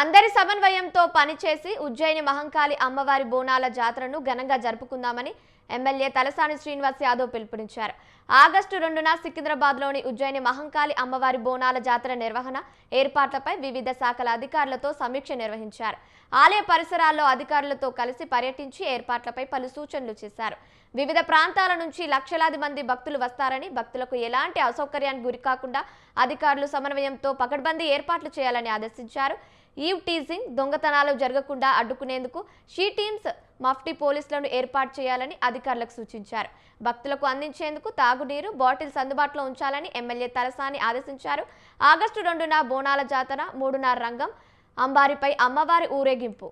అందరి సమన్వయంతో పనిచేసి ఉజ్జయిని మహంకాళి అమ్మవారి బోనాల జాతరను ఘనంగా జరుపుకుందామని ఎమ్మెల్యే తలసాని శ్రీనివాస్ యాదవ్ పిలుపునిచ్చారు. ఆగస్టు 2న సికింద్రాబాద్లోని ఉజ్జయిని మహంకాళి అమ్మవారి బోనాల జాతర నిర్వహణ ఏర్పాట్లపై వివిధ శాఖల అధికారులతో సమీక్ష నిర్వహించారు. ఆలయ పరిసరాల్లో అధికారులతో కలిసి పర్యటించి ఏర్పాట్లపై పలు సూచనలు చేశారు. వివిధ ప్రాంతాల నుంచి లక్షలాది మంది భక్తులు వస్తారని, భక్తులకు ఎలాంటి అసౌకర్యానికి గురికాకుండా అధికారులు సమన్వయంతో పకడ్బందీ ఏర్పాట్లు చేయాలని ఆదేశించారు. ఈవ్ టీజింగ్, దొంగతనాలు జరగకుండా అడ్డుకునేందుకు షీ టీమ్స్, మఫ్టీ పోలీసులను ఏర్పాటు చేయాలని అధికారులకు సూచించారు. భక్తులకు అందించేందుకు తాగునీరు బాటిల్స్ అందుబాటులో ఉంచాలని ఎమ్మెల్యే తలసాని ఆదేశించారు. ఆగస్టు 2న బోనాల జాతర, 3న రంగం, అంబారిపై అమ్మవారి ఊరేగింపు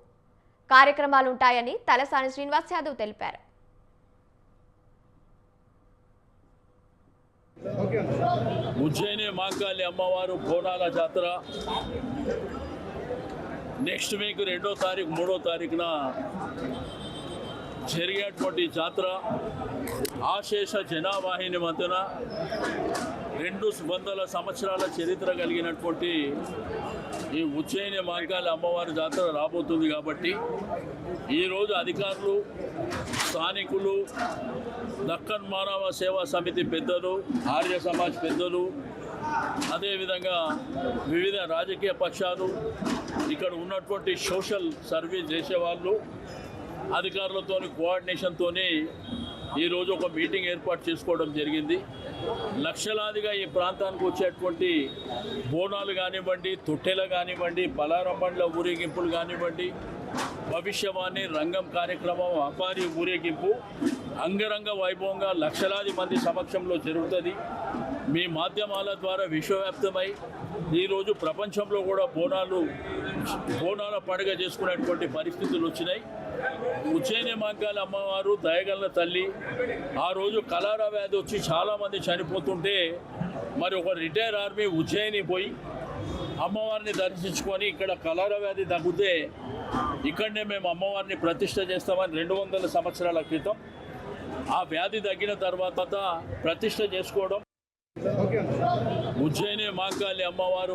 కార్యక్రమాలుంటాయని తలసాని శ్రీనివాస్ యాదవ్ తెలిపారు. ఉజ్జయిని మహంకాళి అమ్మవారు బోనాల జాతర నెక్స్ట్ వీక్ 2వ తారీఖు 3వ తారీఖున జరిగేటువంటి జాతర ఆశేష జనావాహిని మధ్యన 200 సంవత్సరాల చరిత్ర కలిగినటువంటి ఈ ఉజ్జయిని మహంకాళి అమ్మవారి జాతర రాబోతుంది. కాబట్టి ఈరోజు అధికారులు, స్థానికులు, దక్కన్ మానవ సేవా సమితి పెద్దలు, ఆర్య సమాజ్ పెద్దలు, అదేవిధంగా వివిధ రాజకీయ పక్షాలు, ఇక్కడ ఉన్నటువంటి సోషల్ సర్వీస్ చేసేవాళ్ళు, అధికారులతో కోఆర్డినేషన్తో ఈరోజు ఒక మీటింగ్ ఏర్పాటు చేసుకోవడం జరిగింది. లక్షలాదిగా ఈ ప్రాంతానికి వచ్చేటువంటి బోనాలు కానివ్వండి, తొట్టెలు కానివ్వండి, పలారం బండ్ల ఊరేగింపులు కానివ్వండి, భవిష్యవాణి రంగం కార్యక్రమం, అపారి ఊరేగింపు అంగరంగ వైభవంగా లక్షలాది మంది సమక్షంలో జరుగుతుంది. మీ మాధ్యమాల ద్వారా విశ్వవ్యాప్తమై ఈరోజు ప్రపంచంలో కూడా బోనాల పండుగ చేసుకునేటువంటి పరిస్థితులు వచ్చినాయి. ఉజ్జయిని మహంకాళి అమ్మవారు దయగల తల్లి. ఆ రోజు కలరా వ్యాధి వచ్చి చాలామంది చనిపోతుంటే మరి ఒక రిటైర్ ఆర్మీ ఉజ్జయిని పోయి అమ్మవారిని దర్శించుకొని ఇక్కడ కలరా వ్యాధి తగ్గితే ఇక్కడనే మేము అమ్మవారిని ప్రతిష్ఠ చేస్తామని 200 సంవత్సరాల క్రితం ఆ వ్యాధి తగ్గిన తర్వాత ప్రతిష్ఠ చేసుకోవడం. ఉజ్జయిని మహంకాళి అమ్మవారు